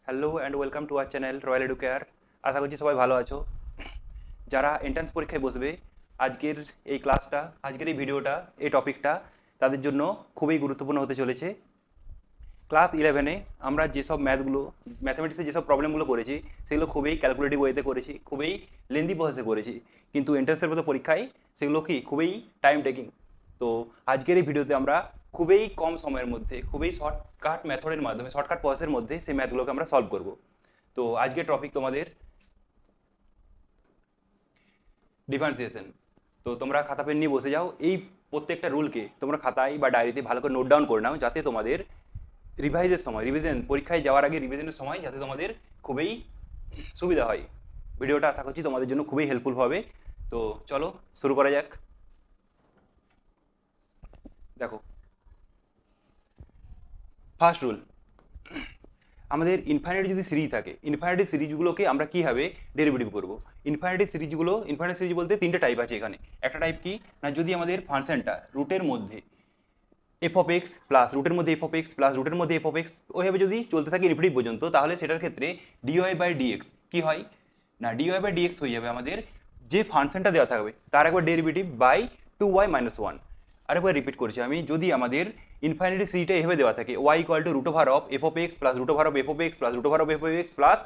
Hello and welcome to our channel Royal Educare. আশা করছি সবাই ভালো আছো। যারা এন্ট্রান্স পরীক্ষায় বসবে, আজকের এই ক্লাসটা, আজকের এই ভিডিওটা, এই টপিকটা তাদের জন্য খুবই গুরুত্বপূর্ণ হতে চলেছে। ক্লাস 11-এ আমরা যেসব ম্যাথমেটিক্সে যেসব প্রবলেমগুলো করেছি, সেগুলো খুবই ক্যালকুলেটিভ ওয়েতে করেছি, খুবই লেন্দি প্রসেসে করেছি। কিন্তু এন্ট্রান্সের মতো পরীক্ষায় সেগুলো কি খুবই টাইম টেকিং। তো আজকের এই ভিডিওতে আমরা খুবই কম সময়ের মধ্যে, খুবই শর্টকাট মেথডের মাধ্যমে, শর্টকাট প্রসেসের মধ্যে সেই ম্যাথগুলোকে আমরা সলভ করব। তো আজকের টপিক তোমাদের ডিফারেন্সিয়েশন। তো তোমরা খাতা পেন নিয়ে বসে যাও, এই প্রত্যেকটা রুলকে তোমরা খাতায় বা ডায়েরিতে ভালো করে নোট ডাউন করে নাও, যাতে তোমাদের রিভিশন পরীক্ষায় যাওয়ার আগে রিভিশনের সময় যাতে তোমাদের খুবই সুবিধা হয়। ভিডিওটা আশা করছি তোমাদের জন্য খুবই হেল্পফুল হবে। তো চলো শুরু করা যাক। দেখো, ফার্স্ট রুল, আমাদের ইনফাইনাইট যদি সিরিজ থাকে, ইনফাইনাইট সিরিজগুলোকে আমরা কীভাবে ডেরিভেটিভ করবো। ইনফাইনাইট সিরিজ বলতে তিনটে টাইপ আছে এখানে। একটা টাইপ কি না, যদি আমাদের ফাংশনটা রুটের মধ্যে এফ অফ এক্স প্লাস রুটের মধ্যে এফ অফ এক্স প্লাস রুটের মধ্যে এফ অফ এক্স ওইভাবে যদি চলতে থাকে ইনফিনিটি পর্যন্ত, তাহলে সেটার ক্ষেত্রে ডিওয়াই বাই ডিএক্স কী হয় না, ডিওয়াই বাই ডিএক্স হয়ে যাবে আমাদের যে ফাংশনটা দেওয়া থাকবে তার একবার ডেরিভেটিভ বাই 2y-1। আরেকবার রিপিট করছি আমি, যদি আমাদের ইনফাইনিটি সিরিজটা এভাবে দেওয়া থাকে y equal to root over of f of x plus root over of f of x plus root over of f of x plus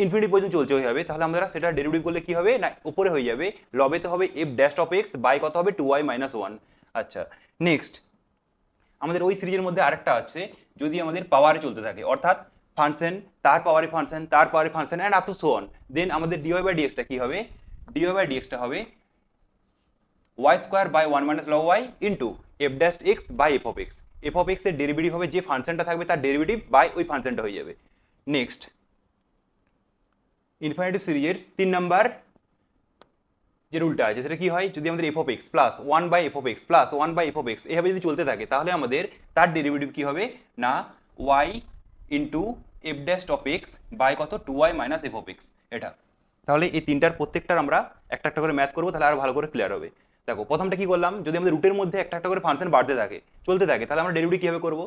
infinity পর্যন্ত চলছে হয়ে যাবে, তাহলে আমরা সেটা ডেরিভেটিভ করলে কি হবে না, উপরে হয়ে যাবে লবেতে হবে f dash of x by কত হবে 2y-1। আচ্ছা, নেক্সট আমাদের ওই সিরিজের মধ্যে আরেকটা আছে, যদি আমাদের পাওয়ারে চলতে থাকে, অর্থাৎ ফাংশন তার পাওয়ারে ফাংশন তার পাওয়ারে function and up to so on, then আমাদের ডিওয়াই বাই ডিএক্সটা কি হবে, ডিওয়াই বাই ডিএক্সটা হবে y square by 1-log y into f dash x by f of x. এফ অফ এক্স এর ডেরিভেটিভ হবে যে ফাংশনটা থাকবে তার ডেরিভেটিভ বাই ওই ফাংশনটা হয়ে যাবে। নেক্সট, ইনফিনিটিভ সিরিজের 3 নাম্বার যে রুলটা আছে সেটা কি হয়, যদি আমাদের F of x plus 1/f(x) plus 1/f(x) এভাবে যদি চলতে থাকে, তাহলে আমাদের তার ডেরিভেটিভ কি হবে না, y into f dash of x by কত 2y-f(x) এটা। তাহলে এই তিনটার প্রত্যেকটার আমরা একটা একটা করে ম্যাথ করবো, তাহলে আরো ভালো করে ক্লিয়ার হবে। দেখো, প্রথমটা কি করলাম, যদি আমাদের রুটের মধ্যে একটা একটা করে ফাংশন বাড়তে থাকে চলতে থাকে, তাহলে আমরা ডেরিভেটিভ কিভাবে করবো,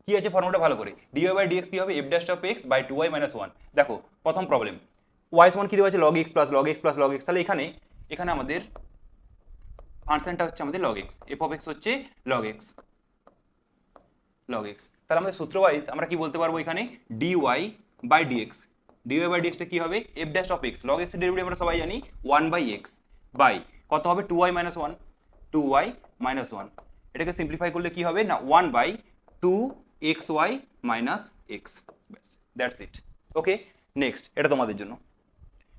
কি আছে ফর্মুলাটা ভালো করে, ডিওয়াই বাই ডিএক্স কি হবে f dash of x by 2y-1। দেখো প্রথম প্রবলেম, ওয়াই সমান কি দেওয়া আছে log x plus log x plus log x, তাহলে এখানে এখানে আমাদের ফাংশনটা হচ্ছে আমাদের log x, f of x হচ্ছে log x, তাহলে আমাদের সূত্র ওয়াইজ আমরা কি বলতে পারবো এখানে dy by dx, dy by dx টা কি হবে f dash of x, log x এর ডেরিভেটিভ আমরা সবাই জানি 1/x বাই কত হবে 2y-1, 2y-1। এটাকে সিম্পলিফাই করলে কি হবে না 1/2xy মাইনাস x, ব্যাস দ্যাটস ইট। ওকে, নেক্সট এটা তোমাদের জন্য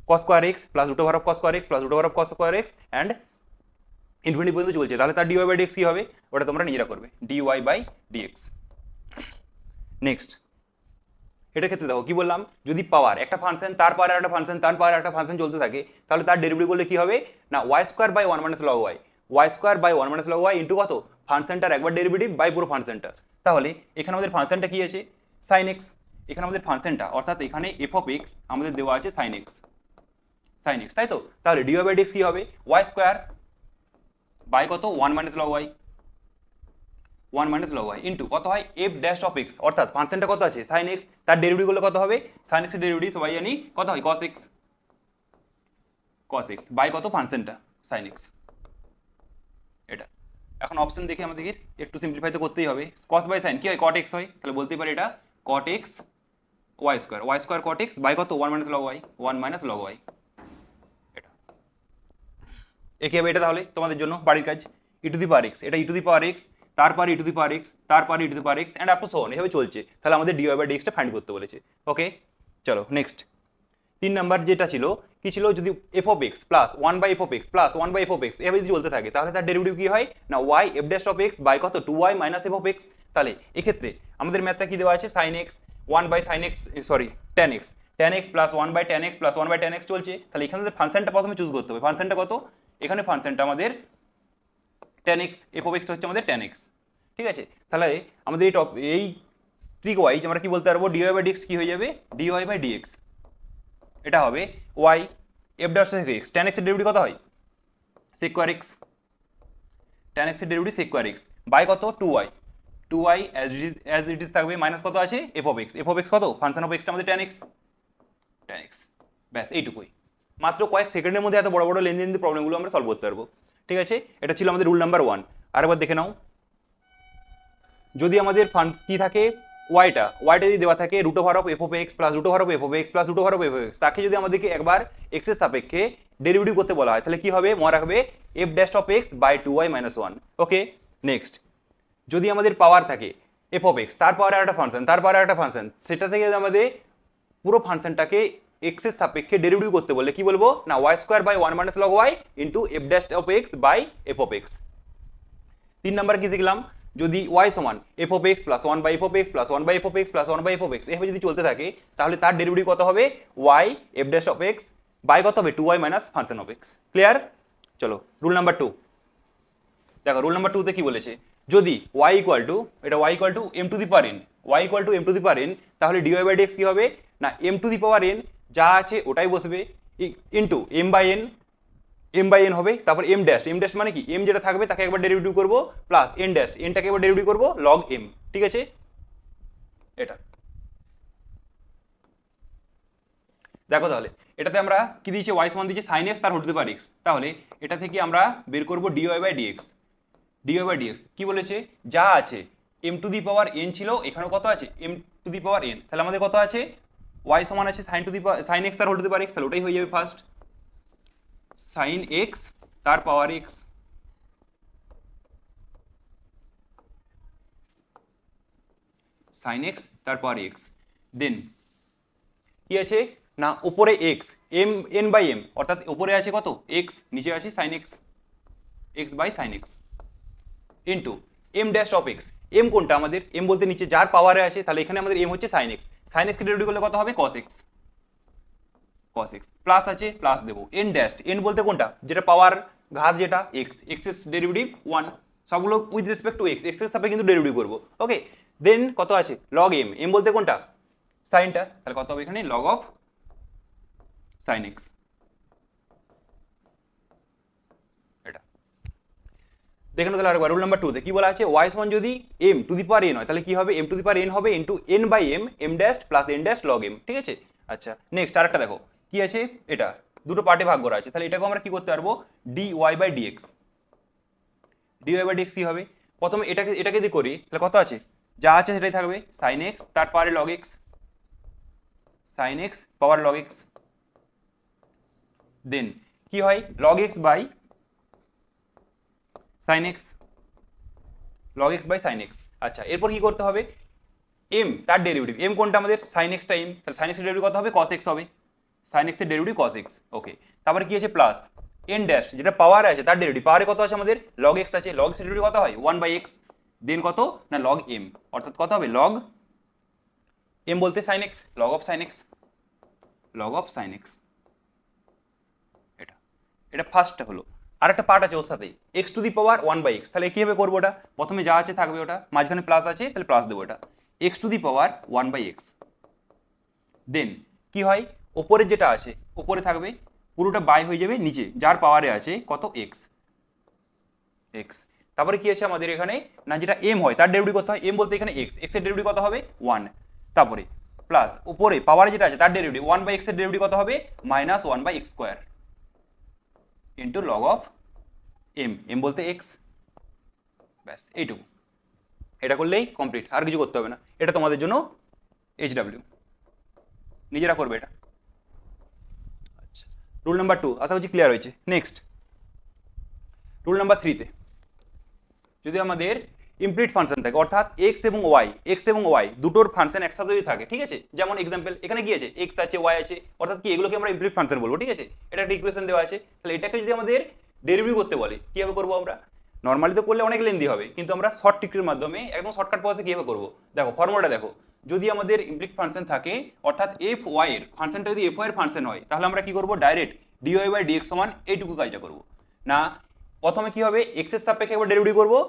cos square x plus root over of cos square x plus root over of cos square x and infinity পর্যন্ত চলছে, তাহলে তার ডিওয়াই বাই ডিএক্স কি হবে, ওটা তোমরা নিজেরা করবে ডিওয়াই বাই ডিএক্স। নেক্সট, এটার ক্ষেত্রে দেখো কি বললাম, যদি পাওয়ার একটা ফাংশন তার পাওয়ার একটা ফাংশন তার পাওয়ার একটা ফাংশন চলতে থাকে, তাহলে তার ডেরিভেটিভ করলে কি হবে না y square by 1-log y, y square by 1-log y into কত ফাংশনটার একবার ডেরিভেটিভ বাই পুরো ফাংশনটা। তাহলে এখানে আমাদের ফাংশনটা কি আছে সাইন এক্স, এখানে আমাদের ফাংশনটা অর্থাৎ এখানে এফ অফ এক্স আমাদের দেওয়া আছে সাইন এক্স, তাই তো, তাহলে ডিওয়াই বাই ডিএক্স কি হবে ওয়াই স্কোয়ার বাই কত 1-log y, 1-log y into কত হয় এফ ড্যাশ অফ এক্স, অর্থাৎ ফাংশনটা কত আছে সাইন এক্স, তার ডেরিভেটিভ করলে কত হবে সাইন এক্স এর ডেরিভেটিভ সবাই জানি কত হয় cos x বাই কত ফাংশনটা সাইন এক্স এটা। এখন অপশন দেখে আমাদের একটু সিম্পলিফাই তো করতেই হবে, cos বাই সাইন কি হয় cot x হয়, তাহলে বলতেই পারি এটা cot x y square cot x by কত 1-log y, 1-log y এটা। এ কি হবে এটা, তাহলে তোমাদের জন্য বাড়ির কাজ ই টু দি পাওয়ার এক্স, এটা ই টু দি পাওয়ার এক্স তারপরে e to the power x তারপরে e to the power x and up to so on, এভাবে চলছে, তাহলে আমাদের ডিওয়াই বাই ডিএক্সটা ফাইন্ড করতে বলেছে। ওকে, চলো নেক্সট 3 নাম্বার যেটা ছিল কি ছিল, যদি f of x plus 1/f(x) plus 1/f(x) এভাবে যদি চলতে থাকে, তাহলে তার ডেরিভেটিভ কি হয় না y f dash of x by কত 2y-f(x). তাহলে এক্ষেত্রে আমাদের ম্যাথটা কি দেওয়া আছে sine x 1/sin x, sorry tan x plus 1/tan x plus 1/tan x চলছে, তাহলে এখানে ফাংশনটা প্রথমে চুজ করতে হবে, ফাংশনটা কত, এখানে ফাংশনটা আমাদের tan x, F of extra হচ্ছে আমাদের tan x, ঠিক আছে। তাহলে আমাদের এই ট্রিক ওয়াইজ আমরা কি বলতে পারবো ডিওয়াই বাই ডিএক্স কি হয়ে যাবে ডিওয়াই বাই ডিএক্স, এটা হবে y f dash of x, tan x এর ডেরিভেটিভ কত হয় sec square x, tan x এর derivative sec square x by কত 2y, 2y as it is থাকবে মাইনাস কত আছে এফ অফ এক্স কত ফাংশন অফ এক্সটা আমাদের tan x ব্যাস এইটুকুই। মাত্র কয়েক সেকেন্ডের মধ্যে এত বড় বড় লেনদেন প্রবলেমগুলো আমরা সলভ করতে পারবো। ঠিক আছে, এটা ছিল আমাদের রুল নাম্বার 1। আরেকবার দেখে নাও, যদি আমাদের ফাংশন কি থাকে ওয়াইটা যদি দেওয়া থাকে root over of f of x plus root over of f of x plus root over of f of x, তাকে যদি আমাদেরকে একবার এক্স এর সাপেক্ষে ডেরিভেটিভ করতে বলা হয় তাহলে কি হবে, মনে রাখবে f dash of x by 2y minus 1। Okay, next যদি আমাদের পাওয়ার থাকে এফ অফ এক্স তার পাওয়ারে একটা ফাংশন সেটা থেকে আমাদের পুরো ফাংশনটাকে এক্স এর সাপেক্ষে ডেরিভেটিভ করতে বললে কি বলবো না y square by 1 minus log y into f dash of x by f of x. 3 number কি শিখলাম, যদি y সমান f of x plus 1 by f of x plus 1 by f of x plus 1 by f of x এভাবে যদি চলতে থাকে তাহলে তার ডেরিভেটিভ কত হবে y f dash of x by কত হবে 2y minus function of x. Clear? চলো রুল নাম্বার 2 দেখো, রুল নাম্বার 2 তে কি বলেছে, যদি y equal two m to the power n, y equal two m to the power n, তাহলে dy by dx কি হবে না m to the power n যা আছে ওটাই বসবে ইনটু m বাই n হবে, তারপর m ড্যাশ মানে কি m যেটা থাকবে তাকে একবার ডেরিভেটিভ করব প্লাস nটাকে একবার ডেরিভেটিভ করব log m। ঠিক আছে, এটা দেখো তাহলে এটাতে আমরা কি দিয়েছি y সমান দিয়েছি sin x তার whole to the power x, তাহলে এটা থেকে আমরা বের করব dy বাই dx কি বলেছে যা আছে m to the power n ছিল এখানেও কত আছে m to the power n, তাহলে আমাদের কত আছে y সমান আছে sin x তার whole to the power x, তাহলে ওটাই হয়ে যাবে ফার্স্ট sin x তার পাওয়ার x sin x তার পাওয়ার x, দেন কি আছে না উপরে x n বাই m, অর্থাৎ উপরে আছে কত x, নিচে আছে sin x by sin x into m dash of x, m কোনটা আমাদের m বলতে নিচে যার পাওয়ারে আছে, তাহলে এখানে আমাদের m হচ্ছে sin x কে ডেরিভেটিভ করলে কত হবে cos x প্লাস আছে প্লাস দেবো n বলতে কোনটা যেটা পাওয়ার ঘাত যেটা x এর ডেরিভেটিভ 1, সবগুলো উইথ রেসপেক্ট টু x এর সাপেক্ষে কিন্তু ডেরিভেটিভ করব। ওকে, দেন কত আছে log m বলতে কোনটা সাইনটা, তাহলে কত হবে এখানে log অফ sin x। এটা দেখেন তাহলে আরেকবার রুল নাম্বার 2 তে কি বলা আছে y সমান যদি m to the power n হয় তাহলে কি হবে m to the power n হবে into n by m dash plus n dash log m। ঠিক আছে, আচ্ছা নেক্সট আরেকটা দেখো কি আছে, এটা দুটো পার্টে ভাগ করা আছে, তাহলে এটাকে আমরা কি করতে পারবো dy বাই dx কি হবে, প্রথমে এটাকে যদি করি তাহলে কত আছে যা আছে সেটাই থাকবে sin x তার পাওয়ারে log x sin x পাওয়ার log x, দেন কি হয় log x by sin x sin x। আচ্ছা এরপর কি করতে হবে m তার ডেরিভেটিভ m কোনটা আমাদের sin x টা m, তাহলে sin x এর ডেরিভেটিভ কত হবে cos x হবে, sin x এর ডেরিভেটিভ cos x। ওকে, তারপরে কি আছে প্লাস n ড্যাশ যেটা পাওয়ারে আছে তার ডেরিভেটিভ, পাওয়ারে কত আছে আমাদের log x আছে, log x এর ডেরিভেটিভ কত হয় 1 বাই x, দেন কত না log m, অর্থাৎ কত হবে log m বলতে sin x log of sin x। এটা ফার্স্টটা হলো, আর একটা পার্ট আছে ওর সাথে x to the power 1 by x, তাহলে কিভাবে করবো ওটা, প্রথমে যা আছে থাকবে ওটা, মাঝখানে প্লাস আছে তাহলে প্লাস দেবো এটা x to the power 1 by x, then কি হয় ওপরে যেটা আছে ওপরে থাকবে পুরোটা বাই হয়ে যাবে নিচে যার পাওয়ারে আছে কত x, তারপরে কি আছে আমাদের এখানে না যেটা m হয় তার ডেরিভেটিভ কত হয় m বলতে এখানে x এর ডেরিভেটিভ কত হবে 1, তারপরে প্লাস উপরে পাওয়ারে যেটা আছে তার ডেরিভেটিভ 1 বাই x এর ডেরিভেটিভ কত হবে minus 1 by x square into log of m বলতে x, ব্যাস এইটুকু, এটা করলেই কমপ্লিট, আর কিছু করতে হবে না। এটা তোমাদের জন্য HW নিজেরা করবে এটা। আচ্ছা রুল নাম্বার 2 আশা করছি ক্লিয়ার হয়েছে। নেক্সট রুল নাম্বার 3 তে যদি আমাদের ইমপ্লিট ফাংশন থাকে অর্থাৎ x এবং y দুটোর ফাংশন একসাথে যদি থাকে, ঠিক আছে, যেমন এক্সাম্পল এখানে কি আছে x আছে y আছে, অর্থাৎ কি এগুলোকে আমরা ইমপ্লিট ফাংশন বলবো। ঠিক আছে, এটা একটা ইকুয়েশন দেওয়া আছে, তাহলে এটাকে যদি আমাদের ডেরিভেটিভ করতে বলে কিভাবে করবো আমরা, নর্মালি তো করলে অনেক লেন্দি হবে, কিন্তু আমরা শর্ট ট্রিকের মাধ্যমে একদম শর্টকাট প্রসেসে কিভাবে করবো দেখো, ফর্মুলাটা দেখো, যদি আমাদের ইমপ্লিট ফাংশন থাকে অর্থাৎ এফ ওয়াই এর ফাংশনটা যদি এফ ওয়াই এর ফাংশন হয় তাহলে আমরা কি করবো ডাইরেক্ট dy বাই dx সমান এইটুকু কাজটা করবো না, প্রথমে কি হবে x এর সাপেক্ষে একবার ডেরিভেটিভ করবো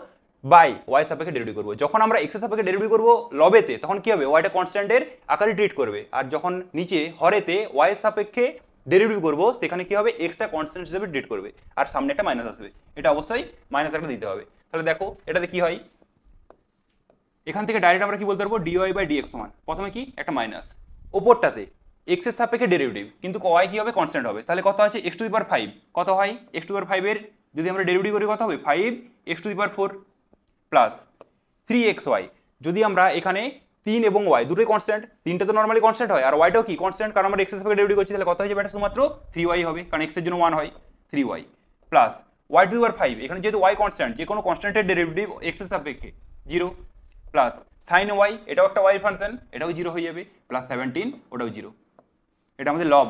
বাই y সাপেক্ষে ডেরিভেটিভ করবো, যখন আমরা x এর সাপেক্ষে ডেরিভেটিভ করবো লবেতে তখন কি হবে ওয়াইটা কনস্ট্যান্টের আকারে ট্রিট করবে, আর যখন নিচে হরেতে y এর সাপেক্ষে ডেরিভেটিভ করবো সেখানে কি হবে x টা কনস্ট্যান্ট হিসেবে ট্রিট করবে, আর সামনে একটা মাইনাস আসবে, এটা অবশ্যই মাইনাস একটা দিতে হবে। তাহলে দেখো এটাতে কি হয় এখান থেকে ডাইরেক্ট আমরা কি বলতে পারবো, ডিওয়াই বাই ডিএক্স সমান প্রথমে কি একটা মাইনাস, ওপরটাতে এক্স এর সাপেক্ষে ডেরিভেটিভ, কিন্তু ওয়াই কি হবে, কনস্ট্যান্ট হবে। তাহলে কত আছে, এক্স টু দি পাওয়ার 5, কত হয় এক্স টু দি পাওয়ার 5 এর যদি আমরা ডেরিভেটিভ করি কত হবে 5 x to the power 4 plus 3xy। যদি আমরা এখানে 3 এবং y দুটোই কনস্ট্যান্ট, 3টা তো নর্মালি কনস্ট্যান্ট হয় আর ওয়াইটাও কি কনস্ট্যান্ট, কারণ আমরা এক্স এর সাপেক্ষে ডেরিভেটিভ করছি, তাহলে কত হয়ে যাবে, এটা শুধুমাত্র 3y হবে, কারণ x এর জন্য 1 হয় 3y plus y to the power 5, এখানে যেহেতু y কনস্ট্যান্ট, যে কোনো কনস্ট্যান্টের ডেরিভেটিভ x এর সাপেক্ষে 0 প্লাস sin y, এটাও একটা y ফাংশন, এটাও 0 হয়ে যাবে, প্লাস 17, ওটাও 0। এটা আমাদের লব,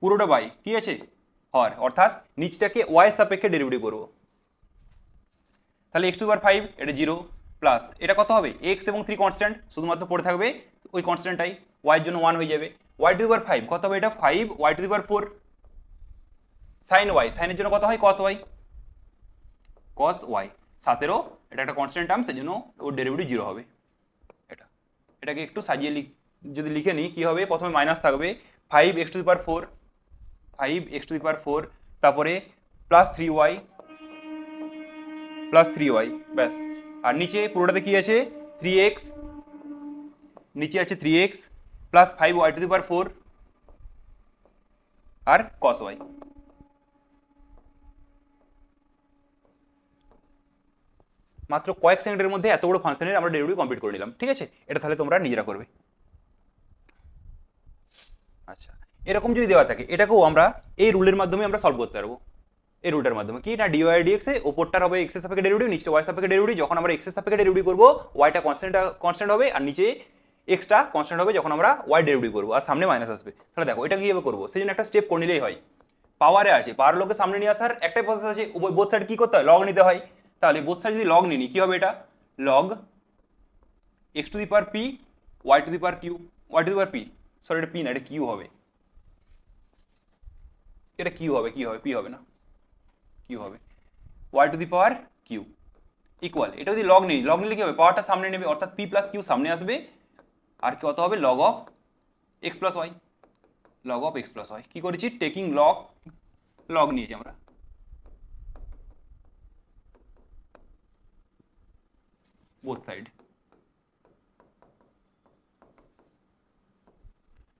পুরোটা বাই কি আছে হর, অর্থাৎ নিচটাকে y এর সাপেক্ষে ডেরিভেটিভ করবো। তাহলে x টু দি পাওয়ার 5 এটা 0 প্লাস এটা কত হবে, x এবং 3 কনস্ট্যান্ট, শুধুমাত্র পড়ে থাকবে ওই কনস্ট্যান্টটাই, y এর জন্য 1 হয়ে যাবে, y টু দি পাওয়ার 5 কত হবে, এটা 5 y to the power 4 sin y, sin এর জন্য কত হয় cos y, cos y 17, এটা একটা কনস্ট্যান্ট টার্ম, সেজন্য ওর ডেরিভেটিভ 0 হবে। এটাকে একটু সাজিয়ে যদি লিখে নিই কি হবে, প্রথমে মাইনাস থাকবে 5 x to the power 4, 5 x to the power 4, তারপরে প্লাস 3y, ব্যাস। আর নিচে পুরোটাতে কি আছে 3x, নিচে আছে 3x plus 5y to the power 4 আর cos y। মাত্র কয়েক সেকেন্ডের মধ্যে এত বড় ফাংশনের আমরা ডেরিভেটিভ কমপ্লিট করে নিলাম, ঠিক আছে। এটা তাহলে তোমরা নিজেরা করবে। আচ্ছা, এরকম যদি দেওয়া থাকে এটাকেও আমরা এই রুলের মাধ্যমে আমরা সলভ করতে পারবো। এই রুলটার মাধ্যমে কি না, ডিওয়াই ডিএক্স এ ওপরটার হবে এক্স এর সাপেক্ষে ডেরিভেটিভ, নিচে ওয়াই সাপেক্ষে ডেরিভেটিভ। যখন আমরা এক্স এর সাপেক্ষে ডেরিভেটিভ করবো ওয়াইটা কনস্ট্যান্ট হবে, আর নিচে এক্সটা কনস্ট্যান্ট হবে যখন আমরা ওয়াই ডেরিভেটিভ করবো, আর সামনে মাইনাস আসবে। তাহলে দেখো এটা কিভাবে করবো, সেই জন্য একটা স্টেপ করে নিলেই হয়। পাওয়ারে আছে, পাওয়ার লোকে সামনে নিয়ে আসার একটাই প্রসেস আছে, বোথ সাইড কি করতে হয়, লগ নিতে হয়। তাহলে বোথ সাইড যদি লগ নিই কি হবে, এটা log x to the power p y to the power q, y to the power p, sorry এটা পি না, এটা কিউ হবে, এটা কিউ হবে, কি হবে পি হবে না, কিউ হবে, y to the power q equal, এটা যদি লগ নিলে কি হবে, পাওয়ারটা সামনে নেবে, অর্থাৎ পি প্লাস কিউ সামনে আসবে, আর কত হবে log of x plus y, log of x plus y. কি করেছি, টেকিং লগ নিয়েছি আমরা, both side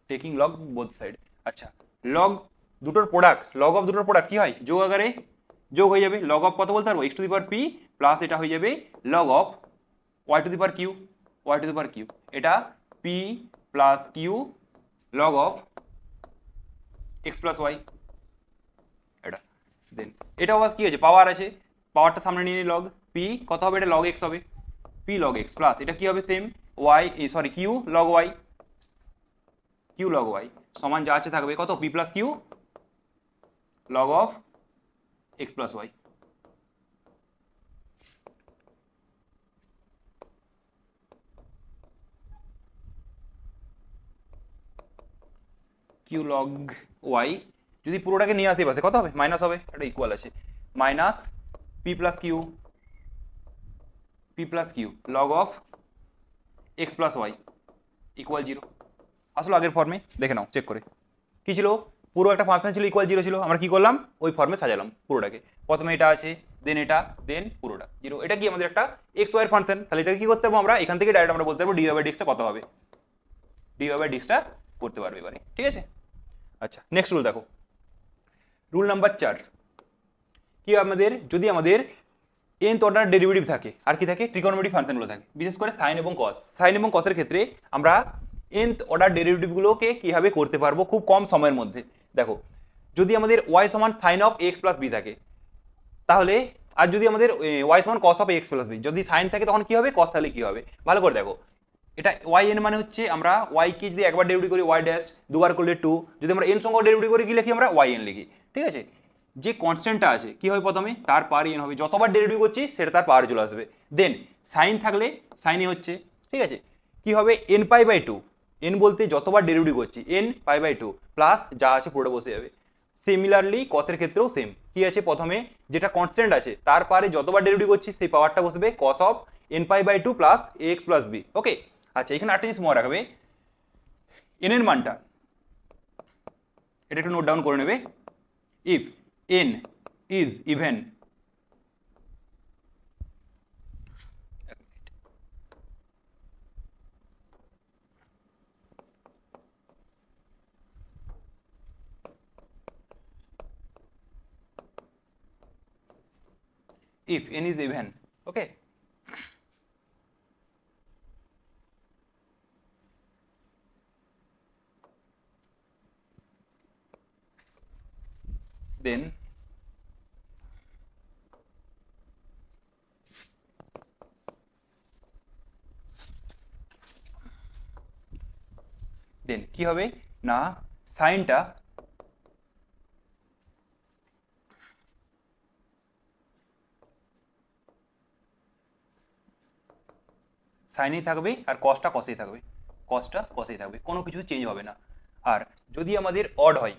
taking log both side. আচ্ছা, লগ দুটোর প্রোডাক্ট, লগ অফ দুটোর প্রোডাক্ট কি হয়, যোগ আকারে যোগ হয়ে যাবে, লগ অফ কত বলতে পারবো, x to the power p plus এটা হয়ে যাবে log of y to the power q, y to the power q, এটা p plus q log of x plus y, এটা দেন এটা আবার কি আছে, পাওয়ার আছে, পাওয়ারটা সামনে নিয়ে লগ পি কত হবে, এটা লগ এক্স হবে, পি লগ এক্স প্লাস এটা কি হবে same y, sorry q log y, q log y সমান যা আছে থাকবে কত, p plus q log of x plus y. Q log y যদি পুরোটাকে নিয়ে আসি পাশে কত হবে, মাইনাস হবে, এটা ইকুয়াল আছে minus p plus q log of x plus y equal 0। আসলে আগের ফর্মে দেখে নাও চেক করে, কি ছিল, পুরো একটা ফাংশন ছিল ইকুয়াল 0 ছিল, আমরা কি করলাম ওই ফর্মে সাজালাম পুরোটাকে, প্রথমে এটা আছে দেন এটা দেন পুরোটা 0, এটা কি আমাদের একটা এক্স ওয়াই এর ফাংশন। তাহলে এটা কি করতে পারবো আমরা, এখান থেকে ডাইরেক্ট আমরা বলতে পারবো ডিওয়াই বাই ডিএক্সটা কত হবে, ডিওয়াই বাই ডিএক্সটা করতে পারবে এবারে, ঠিক আছে। আচ্ছা, নেক্সট রুল দেখো, রুল নাম্বার 4 কি, আমাদের যদি আমাদের nth অর্ডার ডেরিভেটিভ থাকে, আর কি থাকে, ট্রিগোনোমেট্রিক ফাংশনগুলো থাকে, বিশেষ করে সাইন এবং কসের ক্ষেত্রে আমরা nth অর্ডার ডেরিভেটিভগুলোকে কিভাবে করতে পারবো খুব কম সময়ের মধ্যে। দেখো, যদি আমাদের y সমান sine of x plus b থাকে, তাহলে আর যদি আমাদের y সমান cos of x plus b, যদি সাইন থাকে তখন কি হবে, কস থাকলে কি হবে, ভালো করে দেখো, এটা ওয়াই এন মানে হচ্ছে আমরা ওয়াই কে যদি একবার ডেরিভেটিভ করি ওয়াই ড্যাশ, দুবার করলে 2, যদি আমরা এন সংখ্যক ডেরিভেটিভ করি কি লিখি আমরা ওয়াই এন লিখি, ঠিক আছে। যে কনস্ট্যান্টটা আছে কি হবে, প্রথমে তার পাওয়ার এন হবে, যতবার ডেরিভেটিভ করছি সেটা তার পাওয়ার চলে আসবে, দেন সাইন থাকলে সাইনই হচ্ছে, ঠিক আছে। কি হবে এন পাই বাই 2, এন বলতে যতবার ডেরিভেটিভ করছি এন পাই বাই 2 প্লাস যা আছে পুরোটা বসে যাবে। সিমিলারলি কসের ক্ষেত্রেও সেম, কি আছে প্রথমে যেটা কনস্ট্যান্ট আছে তার পাওয়ারে যতবার ডেরিভেটিভ করছি সেই পাওয়ারটা বসবে cos of n pi by 2 plus x plus b, okay. আচ্ছা, এখানে একটা জিনিস মনে রাখবে, এন এর মানটা এটা একটু নোট ডাউন করে নেবে, if N is even if n is even, okay, then কি হবে না সাইনটা সাইনেই থাকবে আর কসটা কসেই থাকবে, কসটা কসেই থাকবে, কোনো কিছু চেঞ্জ হবে না। আর যদি আমাদের অড হয়,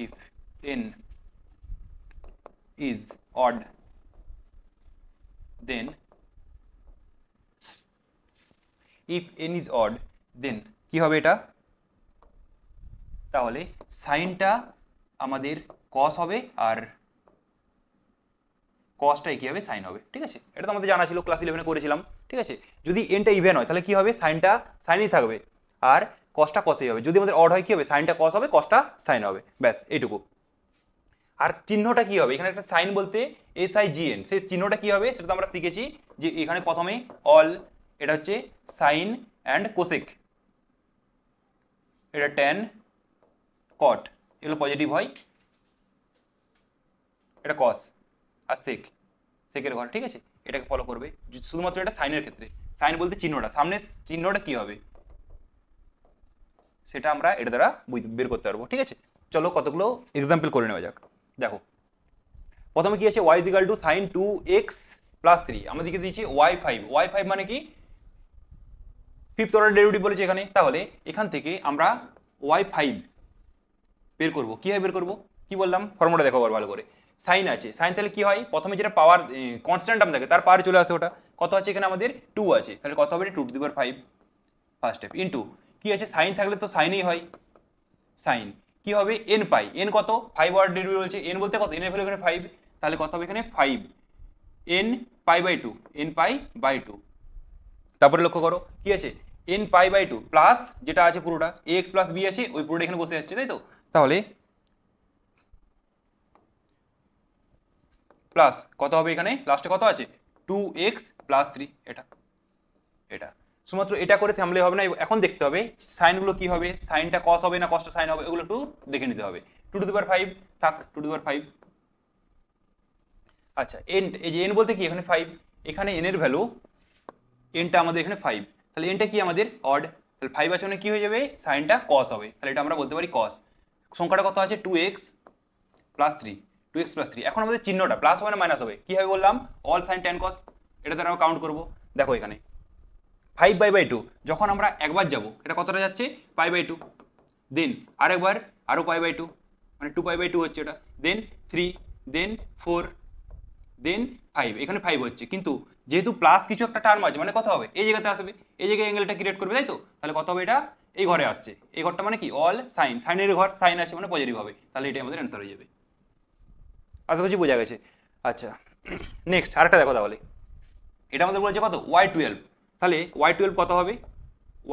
if n is odd then if n is odd then কি হবে এটা, তাহলে সাইনটা আমাদের কস হবে আর কসটাই কি হবে সাইন হবে, ঠিক আছে। এটা তো আমাদের জানা ছিল, ক্লাস 11 করেছিলাম, ঠিক আছে। যদি এনটা ইভেন হয় তাহলে কি হবে, সাইনটা সাইনই থাকবে আর কসটা কসই হবে। যদি আমাদের অড হয় কি হবে, সাইনটা কস হবে, কসটা সাইন হবে, ব্যাস এইটুকু। আর চিহ্নটা কি হবে, এখানে একটা সাইন বলতে SIGN, সেই চিহ্নটা কি হবে সেটা তো আমরা শিখেছি যে এখানে প্রথমে অল, এটা হচ্ছে সাইন অ্যান্ড কোসেক, এটা ট্যান কট, এগুলো পজিটিভ হয়, এটা কস আর সেকের ঘর, ঠিক আছে। এটাকে ফলো করবে শুধুমাত্র এটা সাইনের ক্ষেত্রে। সাইন বলতে চিহ্নটা, সামনে চিহ্নটা কি হবে সেটা আমরা এটা দ্বারা বের করতে পারবো, ঠিক আছে। চলো কতগুলো এক্সাম্পল করে নেওয়া যাক। দেখো প্রথমে কি আছে, y equal to sine 2x plus 3, আমাদেরকে দিয়েছে y5 মানে কি ফিফথ অর্ডার ডেরিভেটিভ বলেছে এখানে। তাহলে এখান থেকে আমরা y5 বের করব। কিভাবে বের করব, কি বললাম ফর্মুলা দেখো আবার ভালো করে। সাইন আছে, সাইন তাহলে কি হয়, প্রথমে যেটা পাওয়ার কনস্ট্যান্ট টার্ম থাকে তার পাওয়ার চলে আসে, ওটা কত আছে এখানে আমাদের 2 আছে, তাহলে কত হবে 2^5 ফার্স্ট স্টেপ ইনটু কি আছে, সাইন থাকলে তো সাইনই হয়, সাইন কি হবে n পাই, n কত 5 অর্ডার ডেরিভেটিভ বলছে, n বলতে কত, n এর ভ্যালু এখানে 5, তাহলে কত হবে এখানে 5 n π/2, n π/2। তারপরে লক্ষ্য করো কি আছে, n π/2 প্লাস যেটা আছে পুরোটা ax প্লাস b আছে, ওই পুরোটা এখানে বসে যাচ্ছে, তাই তো। তাহলে প্লাস কত হবে এখানে লাস্টে কত আছে 2x প্লাস 3, এটা শুধুমাত্র এটা করে থামলে হবে না, এখন দেখতে হবে সাইনগুলো কি হবে, সাইনটা কস হবে না কসটা সাইন হবে, এগুলো একটু দেখে নিতে হবে। 2^5 থাক 2^5। আচ্ছা এন, এই যে এন বলতে কি এখানে 5, এখানে এন এর ভ্যালু, এনটা আমাদের এখানে 5, তাহলে এনটা কি আমাদের অড, তাহলে 5 আছে মানে কি হয়ে যাবে, সাইনটা কস হবে, তাহলে এটা আমরা বলতে পারি কস। সংখ্যাটা কত আছে 2x প্লাস 3, 2x প্লাস 3। এখন আমাদের চিহ্নটা প্লাস হবে না মাইনাস হবে, কি হবে বললাম অল সাইন ট্যান কস, এটা দ্বারা আমরা কাউন্ট করবো। দেখো এখানে 5/2, যখন আমরা একবার যাব এটা কতটা যাচ্ছে π/2, দেন আরেকবার আরও π/2 মানে 2π/2 হচ্ছে এটা, দেন 3, দেন 4, দেন 5, এখানে 5 হচ্ছে, কিন্তু যেহেতু প্লাস কিছু একটা টার্ম আছে মানে কত হবে এই জায়গাতে আসবে, এই জায়গায় অ্যাঙ্গেলটা ক্রিয়েট করবে, তাই তো। তাহলে কত হবে এটা এই ঘরে আসছে, এই ঘরটা মানে কি অল সাইন, সাইনের ঘর সাইন আছে মানে পজিটিভ হবে, তাহলে এটাই আমাদের অ্যান্সার হয়ে যাবে। আশা করছি বোঝা গেছে। আচ্ছা নেক্সট আরেকটা দেখো, তাহলে এটা আমাদের বলেছে কত y12, তাহলে y12 কত হবে,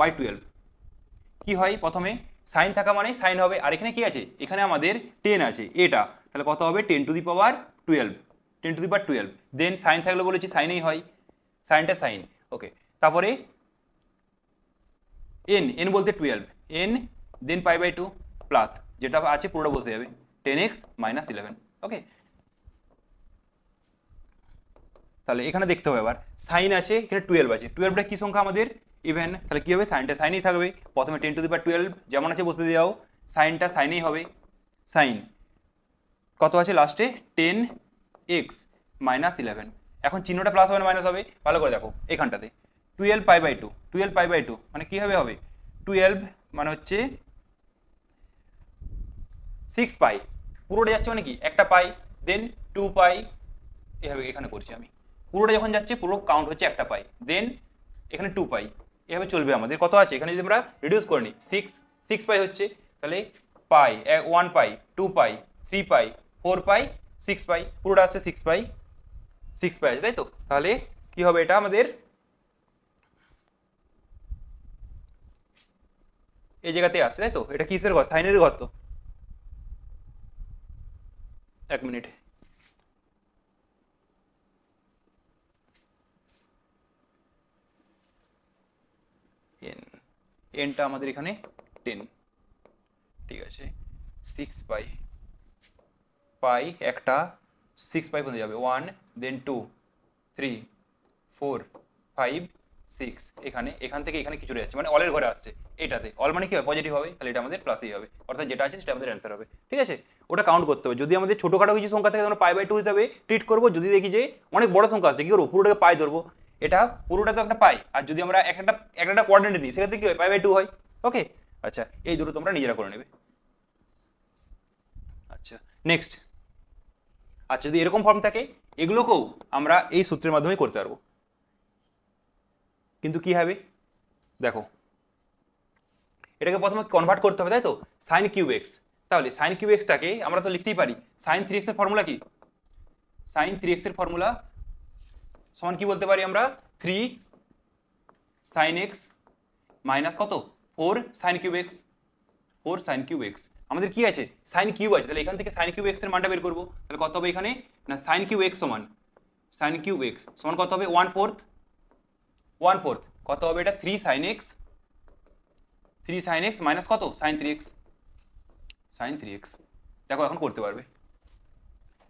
y12 কি হয়, প্রথমে সাইন থাকা মানে সাইন হবে, আর এখানে কি আছে, এখানে আমাদের 10 আছে এটা, তাহলে কত হবে 10^12, 10^12, দেন সাইন থাকলে বলেছি সাইনেই হয়, সাইনটা সাইন, ওকে। তারপরে n বলতে 12, n দেন π/2 প্লাস যেটা আছে পুরোটা বসে যাবে 10x - 11, ওকে। তাহলে এখানে দেখতে হবে এবার সাইন আছে, এখানে 12 আছে, 12টা কি সংখ্যা আমাদের ইভেন, তাহলে কি হবে সাইনটা সাইনই থাকবে, প্রথমে 10^12 যেমন আছে বসে দিয়ে যাও, সাইনটা সাইনই হবে, সাইন কত আছে লাস্টে 10x - 11, এখন চিহ্নটা প্লাস হবে না মাইনাস হবে, ভালো করে দেখো এখানটাতে 12π/2 মানে কি হবে 12 মানে হচ্ছে 6π, পুরোটা যাচ্ছে মানে কি একটা পাই, দেন 2π, এভাবে এখানে করছি আমি, পুরোটা যখন যাচ্ছে পুরো কাউন্ট হচ্ছে একটা পাই, দেন এখানে 2π, এভাবে চলবে আমাদের। কত আছে এখানে যদি আমরা রিডিউস করে নিই 6π হচ্ছে, তাহলে পাই 1π 2π 3π 4π 6π, পুরোটা আসছে 6π আছে, তাই তো। তাহলে কি হবে এটা আমাদের এই জায়গাতে আসছে, তাই তো? এটা কিসের ঘর? সাইনের ঘর তো। এক মিনিট, এন, এনটা আমাদের এখানে 10, ঠিক আছে। 6 পাই, পাই একটা 6 পাই পর্যন্ত যাবে, 1 দেন 2 3 4 5 6, এখান থেকে এখানে কিছু যাচ্ছে, মানে অলের ঘরে আসছে এটাতে। অল মানে কি হবে? পজিটিভ হবে, তাহলে এটা আমাদের প্লাসই হবে, অর্থাৎ যেটা আছে সেটা আমাদের অ্যান্সার হবে, ঠিক আছে। ওটা কাউন্ট করতে হবে। যদি আমাদের ছোটোখাটো কিছু সংখ্যা থাকে আমরা পাই বাই 2 হিসাবে ট্রিট করবো। যদি দেখি যে অনেক বড় সংখ্যা আসছে, কি করবো? পুরোটাকে পাই ধরবো, এটা পুরোটা তো একটা পাই। আর যদি আমরা একটা একটা কোঅর্ডিনেট দিই, সেক্ষেত্রে কি হয়? পাই বাই 2 হয়। ওকে, আচ্ছা, এই দুটো তোমরা নিজেরা করে নেবে। আচ্ছা, নেক্সট। আচ্ছা, যদি এরকম ফর্ম থাকে, এগুলোকেও আমরা এই সূত্রের মাধ্যমে করতে পারবো। কিন্তু কি হবে দেখো, এটাকে প্রথমে কনভার্ট করতে হবে, তাই তো? সাইন কিউব এক্স, তাহলে সাইন কিউব এক্সটাকে আমরা তো লিখতেই পারি সাইন 3x এর ফর্মুলা কি? সাইন 3x এর ফর্মুলা সমান কি বলতে পারি আমরা? 3 সাইন এক্স মাইনাস কত? 4 sign cube x. 4 sign cube x, আমাদের কি আছে? সাইন কিউব আছে, তাহলে এখান থেকে সাইন কিউব এক্স এর মানটা বের করবো। তাহলে কত হবে এখানে? না, সাইন কিউব এক্স সমান, সাইন কিউব এক্স সমান কত হবে? 1/4, 1/4 কত হবে এটা? 3 sine x, 3 sine x minus কত? Sine 3x, sine 3x। দেখো এখন করতে পারবে।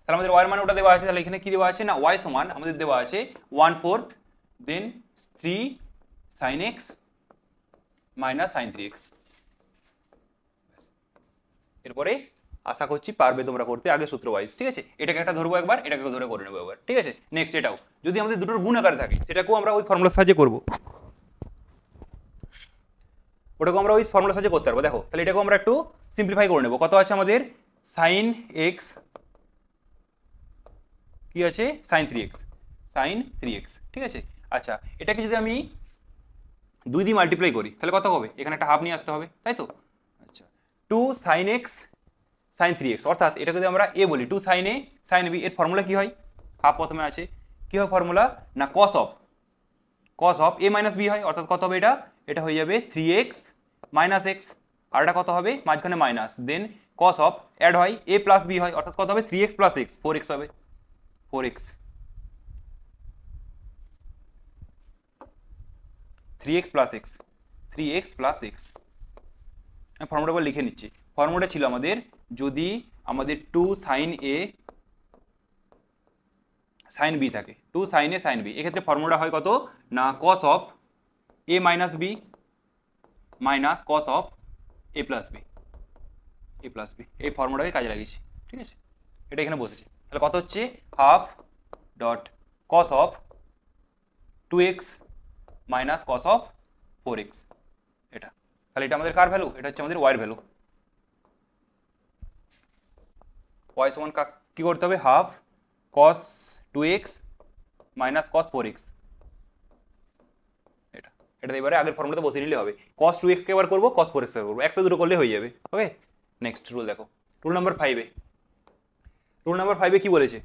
তাহলে আমাদের ওয়াই মান ওটা দেওয়া আছে, তাহলে এখানে কি দেওয়া আছে? না, ওয়াই সমান আমাদের দেওয়া আছে 1/4 then 3 sine x minus sine 3x। এরপরে আশা করছি পারবে তোমরা করতে, আগে সূত্র ওয়াইজ, ঠিক আছে। এটাকে একটা ধরবো একবার, এটাকে ধরে করে নেবো একবার, ঠিক আছে। নেক্সট, এটাও যদি আমাদের দুটোর গুণ আকারে থাকে, সেটাকেও আমরা ওই ফর্মুলার সাহায্যে করবো, ওটাকে আমরা ওই ফর্মুলার সাহায্যে করতে পারবো। দেখো, তাহলে এটাকে আমরা একটু সিম্পলিফাই করে নেবো। কত আছে আমাদের? সাইন এক্স, কি আছে? সাইন 3x, সাইন 3x, ঠিক আছে। আচ্ছা, এটাকে যদি আমি 2 দিয়ে মাল্টিপ্লাই করি, তাহলে কত হবে? এখানে একটা হাফ নিয়ে আসতে হবে, তাই তো? আচ্ছা, 2 সাইন এক্স সাইন 3x, অর্থাৎ এটাকে যদি আমরা এ বলি 2 সাইন এ সাইন বি, এর ফর্মুলা কি হয়? হাফ প্রথমে আছে, কি হয় ফর্মুলা? না, cos of a minus b হয়, অর্থাৎ কত হবে এটা? এটা হয়ে যাবে 3x মাইনাস এক্স, আর এটা কত হবে? মাঝখানে minus, then cos of add হয় এ প্লাস বি হয়, অর্থাৎ কত হবে? 3x প্লাস এক্স, 4x হবে, 4x, 3x plus x, 3x plus x. আমি ফর্মুলাটা লিখে নিচ্ছি। ফর্মুলাটা ছিল আমাদের, যদি আমাদের 2 সাইন এ সাইন বি থাকে, 2 সাইন এ সাইন বি, এক্ষেত্রে ফর্মুলাটা হয় কত? না, cos of a minus b minus cos of a plus b, a plus b, এই ফর্মুলাটাকে কাজে লাগিয়েছি, ঠিক আছে। এটা এখানে বসেছে, তাহলে কত হচ্ছে? Half dot cos of 2x minus cos of 4x, এটা। তাহলে এটা আমাদের কার ভ্যালু? এটা হচ্ছে আমাদের ওয়াইয়ের ভ্যালু। ওয়াই সমান কি করতে হবে? হাফ কস 2x মাইনাস কস 4x, এটা। এটা এবারে আগের ফর্মুলাতে বসিয়ে নিলে হবে। কস 2x কে এবার করবো, কস 4x কে করবো, একসাথে দুটো করলে হয়ে যাবে। ওকে, নেক্সট রুল দেখো, রুল নাম্বার 5 এ। রুল নাম্বার 5 এ কি বলেছে?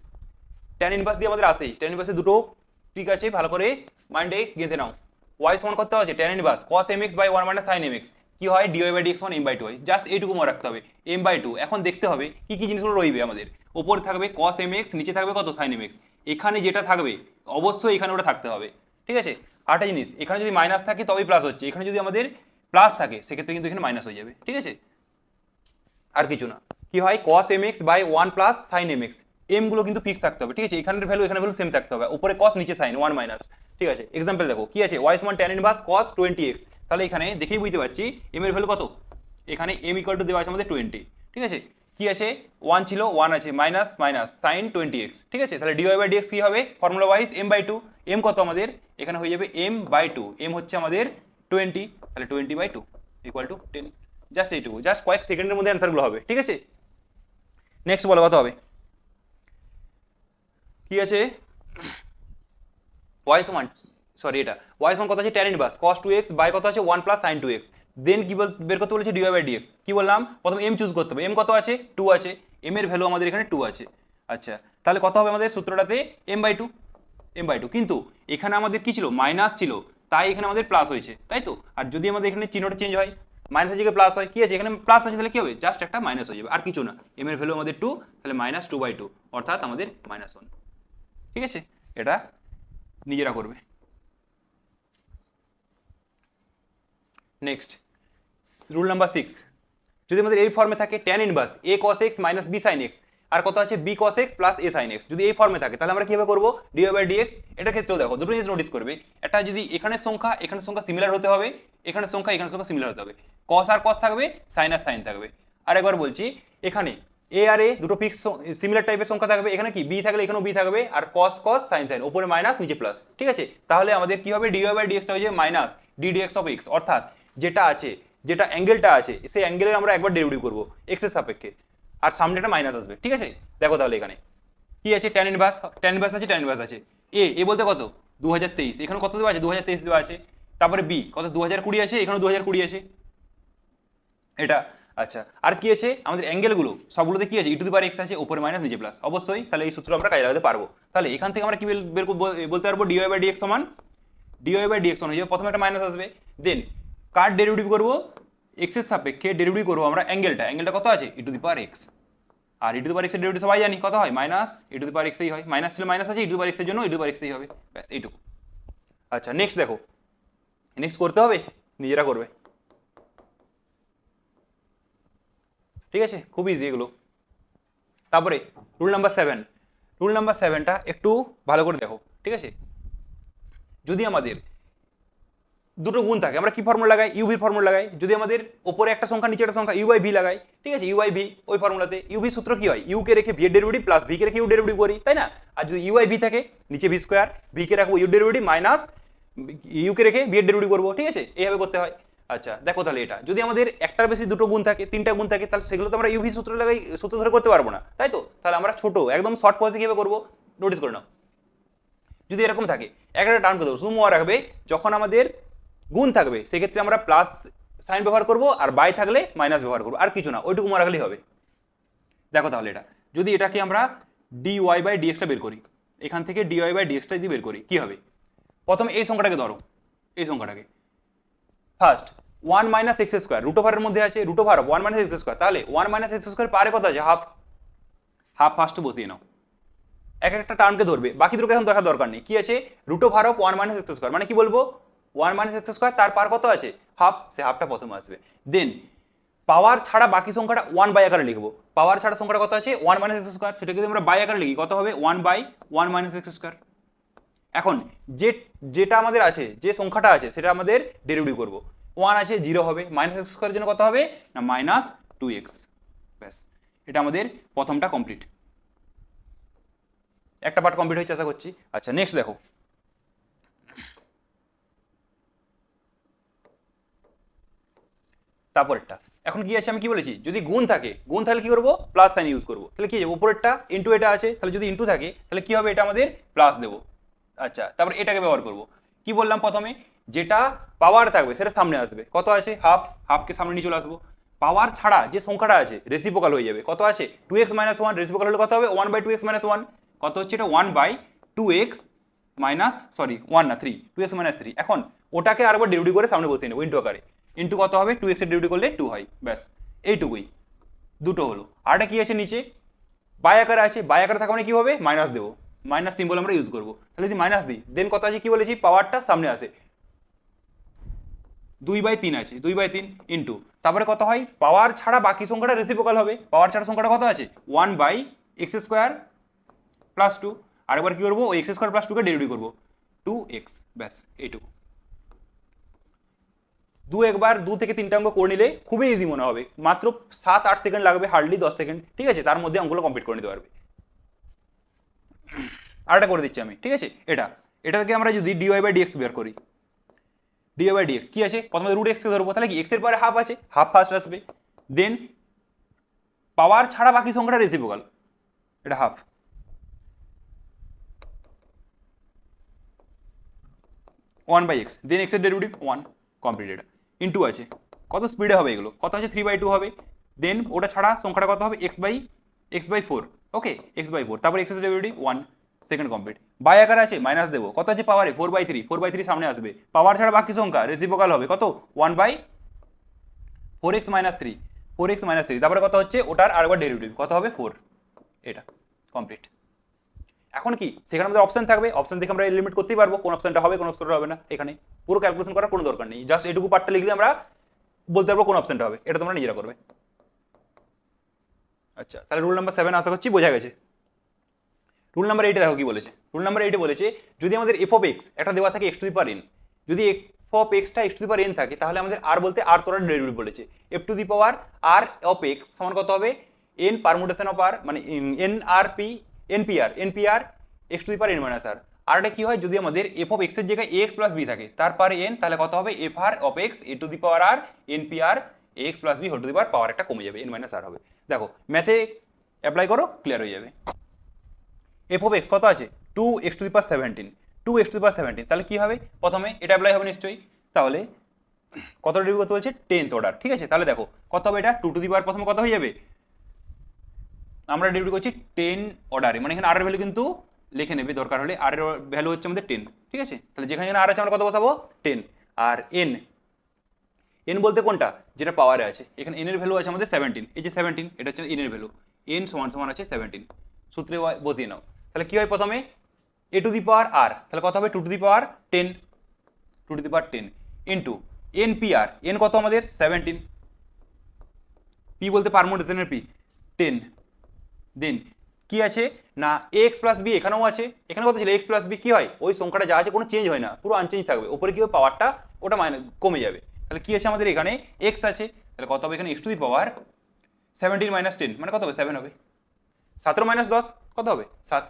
ট্যান ইনভার্স দিয়ে আমাদের আসেই, ট্যান ইনভার্সে দুটো ঠিক আছে, ভালো করে মাইন্ডে গেঁথে নাও। ওয়াই সমান করতে হবে tan inverse cos mx by 1 minus sin mx, কি হয়? dy বাই dx সমান m বাই 2 হয়। জাস্ট এইটুকু মনে রাখতে হবে, m বাই 2। এখন দেখতে হবে কি কি জিনিসগুলো রইবে আমাদের। ওপরে থাকবে cos mx, নিচে থাকবে কত? sin mx। এখানে যেটা থাকবে অবশ্যই এখানে ওটা থাকতে হবে, ঠিক আছে। আরেকটা জিনিস, এখানে যদি মাইনাস থাকে তবেই প্লাস হচ্ছে, এখানে যদি আমাদের প্লাস থাকে সেক্ষেত্রে কিন্তু এখানে মাইনাস হয়ে যাবে, ঠিক আছে। আর কিছু না, কি হয়? cos mx by 1 plus sin mx, m গুলো কিন্তু ফিক্স থাকতে হবে, ঠিক আছে। এখানের ভ্যালু এখানে ভ্যালু সেম থাকতে হবে, উপরে cos নিচে sin 1 মাইনাস, ঠিক আছে। এক্সাম্পল দেখো, কি আছে? y সমান tan ইনভার্স cos 20x, তাহলে এখানে দেখেই বুঝতে পারছি m এর ভ্যালু কত। এখানে m ইকুয়াল টু দেওয়া আছে আমাদের 20, ঠিক আছে। কি আছে? 1 ছিল, 1 আছে, মাইনাস মাইনাস sin 20x, ঠিক আছে। তাহলে dy বাই dx কি হবে? Formula wise m by 2, m কত আমাদের? এখানে হয়ে যাবে m বাই 2, m হচ্ছে আমাদের 20, তাহলে 20 বাই 2 ইকুয়াল টু 10। জাস্ট এইটুকু, জাস্ট কয়েক সেকেন্ডের মধ্যে অ্যান্সারগুলো হবে, ঠিক আছে। নেক্সট বলো কত হবে? কি আছে? ওয়াই সমান, সরি এটা ওয়াই সমান কত আছে? Tan inverse cos 2x by কত আছে? 1 প্লাস sin 2x, দেন কি বের করতে বলেছে? dy by dx। কি বললাম? প্রথম m চুজ করতে হবে, m কত আছে? 2 আছে, m এর ভ্যালু আমাদের এখানে 2 আছে। আচ্ছা, তাহলে কত হবে আমাদের সূত্রটাতে? m by 2, m by 2। কিন্তু এখানে আমাদের কি ছিল? মাইনাস ছিল, তাই এখানে আমাদের প্লাস হয়েছে, তাই তো। আর যদি আমাদের এখানে চিহ্নটা চেঞ্জ হয়, মাইনাসের জায়গায় প্লাস হয়, কি আছে এখানে প্লাস আছে, তাহলে কি হবে জাস্ট একটা মাইনাস হয়ে যাবে, আর কিছু না। এম এর ভ্যালু আমাদের 2, তাহলে -2/2 অর্থাৎ আমাদের -1। ঠিক আছে, এটা নিজেরা করবে। নেক্সট রুল নাম্বার 6, যদি আমাদের এই ফর্মে থাকে tan inverse a cos x - b sin x, আর কত আছে b cos x + a sin x, যদি এই ফর্মে থাকে তাহলে আমরা কিভাবে করব dy/dx। এটার ক্ষেত্রেও দেখো দুটো জিনিস নোটিস করবে, এটা যদি এখানের সংখ্যা সিমিলার হতে হবে, এখানের সংখ্যা সিমিলার হতে হবে, cos আর cos থাকবে, sin আর sin থাকবে। আর একবার বলছি, এখানে a আর a দুটো ফিক্স সিমিলার টাইপের সংখ্যা থাকবে, এখানে কি b থাকলে এখানেও b থাকবে, আর cos cos sin sin, উপরে মাইনাস নিচে প্লাস। ঠিক আছে, তাহলে আমাদের কি হবে dy/dx টা হয়ে যাবে -ddx of x, অর্থাৎ যেটা অ্যাঙ্গেলটা আছে সেই অ্যাঙ্গেলের আমরা একবার ডেরিভেটিভ করব x এর সাপেক্ষে, আর সামনে একটা মাইনাস আসবে। ঠিক আছে, দেখো তাহলে এখানে কি আছে, tan ইনভার্স আছে, এ বলতে কত 2023, এখানে কত দেওয়া আছে 2023 দেওয়া আছে, তারপরে বি কত 2020 আছে, এখানে 2020 আছে এটা। আচ্ছা, আর কি আছে আমাদের অ্যাঙ্গেলগুলো সবগুলোতে কি আছে e⁻x আছে, উপরে মাইনাস নিচে প্লাস, অবশ্যই তাহলে এই সূত্র আমরা কাজে লাগাতে পারবো। তাহলে এখান থেকে আমরা কি বলতে পারবো dy/dx সমান হয়ে যাবে, প্রথমে একটা মাইনাস আসবে, দেন কার ডেরিভেটিভ করবো x এর সাপেক্ষে ডেরিভেটিভ করবো আমরা অ্যাঙ্গেলটা কত আছে e⁻x, আর e⁻x এর ডেরিভেটিভ সবাই জানি কত হয় -e⁻x এই হয়, মাইনাস ছিল মাইনাস আছে, e⁻x এর জন্য e⁻x এই হবে, ব্যাস এইটুকু। আচ্ছা নেক্সট দেখো, নেক্সট করতে হবে নিজেরা করবে। ঠিক আছে, খুব ইজি এগুলো। তারপরে রুল নাম্বার 7টা একটু ভালো করে দেখো। ঠিক আছে, যদি আমাদের দুটো গুণ থাকে আমরা কি ফর্মুলা লাগাই, ইউভি ফর্মুলা লাগাই। যদি আমাদের উপরে একটা সংখ্যা নিচে একটা সংখ্যা u/v লাগাই, ঠিক আছে u/v ওই ফর্মুলাতে ইউভি সূত্র কি হয়, ইউ কে রেখে ভি এর ডেরিভেটিভ প্লাস ভি কে রেখে ইউ ডেরিভেটিভ করি, তাই না। আর যদি u/v থাকে নিচে ভি স্কয়ার, ভি কে রাখবো ইউ ডেরিভেটিভ মাইনাস ইউ কে রেখে ভি এর ডেরিভেটিভ করবো। ঠিক আছে, এইভাবে করতে হয়। আচ্ছা দেখো তাহলে এটা যদি আমাদের একটার বেশি দুটো গুণ থাকে, তিনটা গুণ থাকে, তাহলে সেগুলো তো আমরা ইউভি সূত্র ধরে করতে পারবো না, তাই তো। তাহলে আমরা ছোট একদম শর্ট পজে কিভাবে করবো নোটিস করে নাও। যদি এরকম থাকে একটা টার্মকে ধরো, শুধু মনে রাখবে যখন আমাদের গুণ থাকবে সেক্ষেত্রে আমরা প্লাস সাইন ব্যবহার করব, আর বাই থাকলে মাইনাস ব্যবহার করবো, আর কিছু না, ওইটুকু মনে রাখলেই হবে। দেখো তাহলে এটা যদি এটাকে আমরা dy/dx বের করি, এখান থেকে dy/dx যদি বের করি কি হবে, প্রথমে এই সংখ্যাটাকে ধরো, এই সংখ্যাটাকে ফার্স্ট 1 - x², রুট ওভারের মধ্যে আছে রুট ওভার 1 - x², তাহলে 1 - x² পারে কত আছে হাফ ফার্স্টে বসিয়ে নাও, এক একটা টার্মকে ধরবে, বাকি দুটোকে এখন দেখার দরকার নেই। কি আছে রুট ওভার 1 - x², মানে কি বলবো 1 - x², তার পার কত আছে হাফ, সে হাফটা প্রথমে আসবে। দেন পাওয়ার ছাড়া বাকি সংখ্যাটা 1 আকারে লিখবো, পাওয়ার ছাড়া সংখ্যাটা কত আছে 1 - x², সেটাকে যদি আমরা বাই আকারে লিখি কত হবে 1/1 - x²। এখন যেটা আমাদের আছে, যে সংখ্যাটা আছে সেটা আমাদের ডেরিভেটিভ করব, 1 আছে 0 হবে, -x² এর জন্য কত হবে না -2x, ব্যাস এটা আমাদের প্রথমটা কমপ্লিট, একটা পার্ট কমপ্লিট হয়েছে আশা করছি। আচ্ছা নেক্সট দেখো, তারপরেরটা এখন কি আছে আমি কি বলেছি, যদি গুণ থাকে, গুণ থাকলে কি করবো প্লাস সাইন ইউজ করবো, তাহলে কি হবে উপরেরটা ইন্টু এটা আছে, তাহলে যদি ইন্টু থাকে তাহলে কি হবে এটা আমাদের প্লাস দেবো। আচ্ছা তারপর এটাকে ব্যবহার করব, কি বললাম প্রথমে যেটা পাওয়ার থাকবে সেটা সামনে আসবে, কত আছে হাফকে সামনে নিয়ে চলে আসবো, পাওয়ার ছাড়া যে সংখ্যাটা আছে রেসিপ্রোকাল হয়ে যাবে, কত আছে 2x - 1, রেসিপ্রোকাল হলে কত হবে 1/2x - 1, কত হচ্ছে এটা 1/2x মাইনাস 2x - 3। এখন ওটাকে আরেকবার ডেরিভেটিভ করে সামনে বসিয়ে নেবো ইন্টু আকারে, ইন্টু কত হবে 2x এর ডেরিভেটিভ করলে 2 হয়, ব্যাস এইটুকুই, দুটো হলো। আরটা কি আছে নিচে বাই আকারে আছে, বাই আকারে থাকা মানে কি হবে মাইনাস দেবো, মাইনাস সিম্বল আমরা ইউজ করবো, তাহলে যদি মাইনাস দিই দেন কত আছে কি বলেছি পাওয়ারটা সামনে আসে 2/3 আছে, 2/3 ইন্টু তারপরে কত হয় পাওয়ার ছাড়া বাকি সংখ্যাটা রেসিপ্রোকাল হবে, পাওয়ার ছাড়া সংখ্যাটা কত আছে 1/x² + 2, আরেকবার কি করবো ওই x² + 2 কে ডেরিভেটিভ করবো 2x, ব্যাস এইটুকু। একবার 2 থেকে 3টা অঙ্ক করে নিলে খুবই ইজি মনে হবে, মাত্র 7-8 সেকেন্ড লাগবে, হার্ডলি 10 সেকেন্ড, ঠিক আছে, তার মধ্যে অঙ্কগুলো কমপ্লিট করে নিতে পারবে। আরেকটা করে দিচ্ছি আমি, ঠিক আছে, এটাকে আমরা যদি dy/dx বের করি, dy/dx কি আছে প্রথমে √x কে ধরবো, তাহলে কি x এর পরে হাফ আছে, হাফ ফার্স্ট আসবে, দেন পাওয়ার ছাড়া বাকি সংখ্যাটা রেসিপ্রোকাল, এটা half, one by x, then x এর ডেরিভেটিভ 1, কমপ্লিট। এটা ইন্টু আছে কত স্পিডে হবে এগুলো, কত আছে 3/2 হবে, দেন ওটা ছাড়া সংখ্যাটা কত হবে x/4, ওকে x/4, তারপর x এর ডেরিভেটিভ 1, সেকেন্ড কমপ্লিট। বাই আকার আছে মাইনাস দেবো, কত আছে পাওয়ারে 4/3, 4/3 সামনে আসবে, পাওয়ার ছাড়া বাকি সংখ্যা রেসিপ্রোকাল হবে কত 1/4, 4x minus three, 4x minus three, তারপরে কত হচ্ছে ওটার আরেকবার ডেরিভেটিভ, কত হবে 4, এটা কমপ্লিট। এখন কি সেখানে আমাদের অপশন থাকবে, অপশন দেখে আমরা লিমিট করতেই পারবো কোন অপশনটা হবে কোন অপশনটা হবে না। এখানে পুরো ক্যালকুলেশন করার কোনো দরকার নেই, জাস্ট এটুকু পার্টটা লিখলে আমরা বলতে পারবো কোন অপশনটা হবে, এটা তোমরা নিজেরা করবে। আচ্ছা, তাহলে রুল নাম্বার 7 আশা করছি বোঝা গেছে। রুল নাম্বার 8 দেখো কি বলেছে। রুল নাম্বার 8 বলেছে যদি আমাদের এফ অফ এক্স একটা দেওয়া থাকে x to the power n, যদি এফ অফ এক্সটা x to the power n থাকে তাহলে আমাদের আর বলতে আর তোরা ডেরিভেটিভ বলেছে, f to the power r of x সমান কত হবে এন পারমুটেশন অফ আর, মানে n r p n p r x to the power n minus r. আর এটা কি হয় যদি আমাদের এফ অফ এক্স এর জায়গায় এক্স প্লাস বি থাকে তারপর এন, তাহলে কত হবে f r of x a to the power r n p r x plus b whole to the power power একটা কমে যাবে, এন মাইনাস আর হবে। দেখো ম্যাথে অ্যাপ্লাই করো, ক্লিয়ার হয়ে যাবে। এফ অফ এক্স কত আছে 2x two the power 17, 2x two the পাওয়ার 17, তাহলে কি হবে প্রথমে এটা অ্যাপ্লাই হবে নিশ্চয়ই, তাহলে কত ডেরিভেটিভ করতে বলছে 10th অর্ডার, ঠিক আছে। তাহলে দেখো কত হবে এটা 2 টু দি পাওয়ার প্রথমে কত হয়ে যাবে, আমরা ডেরিভেটিভ করছি 10 অর্ডারে, মানে এখানে আর এর ভ্যালু কিন্তু লিখে নেবে দরকার হলে, আর এর ভ্যালু হচ্ছে আমাদের 10, ঠিক আছে। তাহলে যেখানে আর আছে আমরা কত বসাবো 10, আর এন বলতে কোনটা যেটা পাওয়ারে আছে, এখানে এন এর ভ্যালু আছে আমাদের 17, এই যে 17 এটা হচ্ছে এন এর ভ্যালু, এন সমান সমান আছে 17, সূত্রে বসিয়ে নাও। তাহলে কি হয় প্রথমে এ টু দি পাওয়ার আর, তাহলে কত হবে 2 to the power 10, 2 to the power 10 into n p r, n কত আমাদের 17, পি বলতে পারমুটেশনের পি 10, দেন কি আছে না এক্স প্লাস বি এখানেও আছে, এখানে কত ছিল এক্স প্লাস বি, কি হয় ওই সংখ্যাটা যা আছে কোনো চেঞ্জ হয় না, পুরো আনচেঞ্জ থাকবে, ওপরে কি হবে পাওয়ারটা ওটা কমে যাবে। তাহলে কি আছে আমাদের এখানে এক্স আছে, তাহলে কত হবে এখানে x to the power 17 minus 10 মানে কত হবে 7 হবে, 17 মাইনাস 10 কত হবে 7,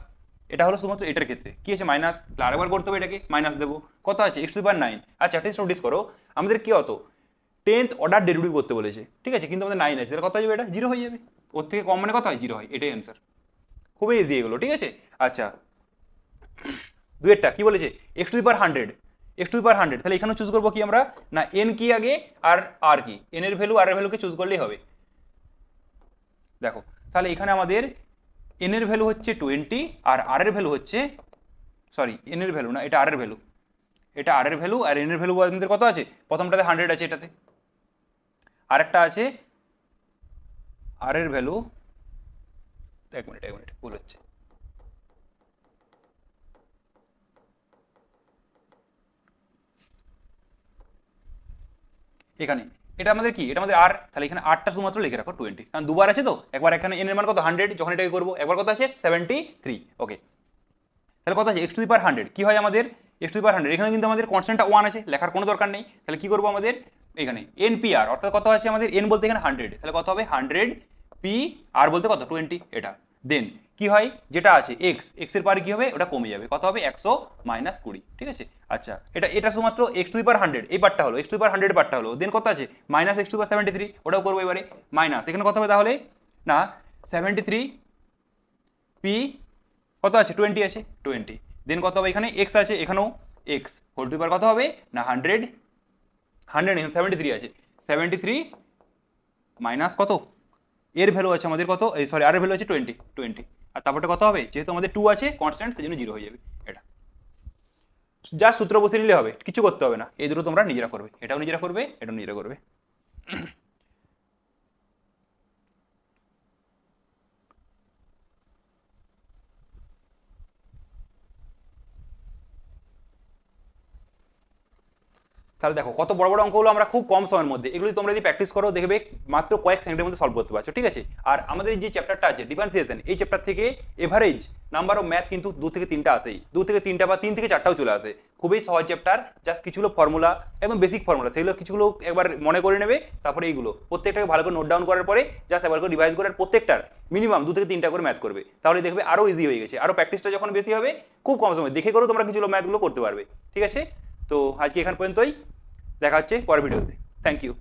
এটা হলো শুধুমাত্র এটার ক্ষেত্রে। কি আছে মাইনাস, আরেকবার করতে হবে এটাকে মাইনাস দেবো, কত আছে এক্স টু দি পাওয়ার 9। আচ্ছা একটা নোটিস করো আমাদের কি হতো 10th অর্ডার ডেরিভেটিভ করতে বলেছে, ঠিক আছে, কিন্তু আমাদের 9 আছে, তাহলে কত হয়ে যাবে এটা 0 হয়ে যাবে, ওর থেকে কম মানে কত হয় 0 হয়, এটাই অ্যান্সার, খুবই ইজি এগুলো, ঠিক আছে। আচ্ছা দুয়েরটা কি বলেছে x to the power 100, x to the power 100, তাহলে এখানে চুজ করবো কি আমরা না এন কি আগে আর আর কি, এন এর ভ্যালু আর এর ভ্যালুকে চুজ করলেই হবে। দেখো তাহলে এখানে আমাদের এন এর ভ্যালু হচ্ছে 20 আর আর এর ভ্যালু হচ্ছে, সরি এন এর ভ্যালু না এটা আর এর ভ্যালু, এটা আর এর ভ্যালু, আর এন এর ভ্যালু আমাদের কত আছে প্রথমটাতে 100 আছে, এটাতে আরেকটা আছে আর এর ভ্যালু, এক মিনিট ভুল হচ্ছে, এখানে এটা আমাদের কি এটা আমাদের আর, তাহলে এখানে আরটা শুধুমাত্র লিখে রাখো 20, কারণ দুবার আছে তো, একবার এখানে এন এর মান কত 100 যখন এটাকে করবো, একবার কত আছে 73, ওকে। তাহলে কত আছে এক্স টু দি পাওয়ার 100, কি হয় আমাদের এক্স টু দি পাওয়ার 100, এখানে কিন্তু আমাদের কনস্ট্যান্টটা 1 আছে, লেখার কোনো দরকার নেই। তাহলে কি করবো আমাদের এখানে এন পি আর, অর্থাৎ কত আছে আমাদের এন বলতে এখানে 100, তাহলে কত হবে 100 পি আর বলতে কত 20, এটা দেন কি হয় যেটা আছে এক্স, এক্স এর পারে কি হবে ওটা কমে যাবে, কত হবে 100 মাইনাস 20, ঠিক আছে। আচ্ছা এটা শুধুমাত্র এক্স টু দি পাওয়ার 100 এই পার্টটা হলো, এক্স টু দি পাওয়ার 100 পার্টটা হলো, দেন কত আছে মাইনাস এক্স টু দি পাওয়ার 73, ওটাও করবো এবারে মাইনাস, এখানে কত হবে তাহলে না 73 পি কত আছে 20 আছে 20, দেন কত হবে এখানে এক্স আছে, এখানেও এক্স হোল টু দি পাওয়ার কত হবে না 100 এখানে 73 আছে, 73 মাইনাস কত এর ভ্যালু আছে আমাদের কত, এই সরি আর এর ভ্যালু আছে 20, আর তারপরটা কত হবে যেহেতু আমাদের 2 আছে কনস্ট্যান্ট সেজন্য 0 হয়ে যাবে, এটা যা সূত্র বসে নিলে হবে, কিছু করতে হবে না, এই দুটো তোমরা নিজেরা করবে, এটাও নিজেরা করবে এটাও নিজেরা করবে। তাহলে দেখো কত বড় বড় অঙ্কগুলো আমরা খুব কম সময়ের মধ্যে, এগুলি তোমরা যদি প্র্যাকটিস করো দেখবে মাত্র কয়েক সেকেন্ডের মধ্যে সলভ করতে পারছো, ঠিক আছে। আর আমাদের যে চ্যাপ্টারটা আছে ডিফারেন্সিয়েশন, এই চ্যাপ্টার থেকে এভারেজ নাম্বার অফ ম্যাথ কিন্তু 2 থেকে 3টা আসেই, 2 থেকে 3টা বা 3 থেকে 4টাও চলে আসে, খুবই সহজ চ্যাপ্টার, জাস্ট কিছুগুলো ফর্মুলা একদম বেসিক ফর্মুলা সেগুলো কিছুগুলো একবার মনে করে নেবে, তারপরে এইগুলো প্রত্যেকটাকে ভালো করে নোট ডাউন করার পরে জাস্ট একবার করে রিভাইজ করার প্রত্যেকটার মিনিমাম 2 থেকে 3টা করে ম্যাথ করবে, তাহলে দেখবে আরো ইজি হয়ে গেছে, আরো প্র্যাকটিসটা যখন বেশি হবে খুব কম সময় দেখে করো তোমরা কিছুগুলো ম্যাথগুলো করতে পারবে, ঠিক আছে। তো আজকে এখান পর্যন্তই, দেখা হচ্ছে পরের ভিডিওতে, থ্যাংক ইউ।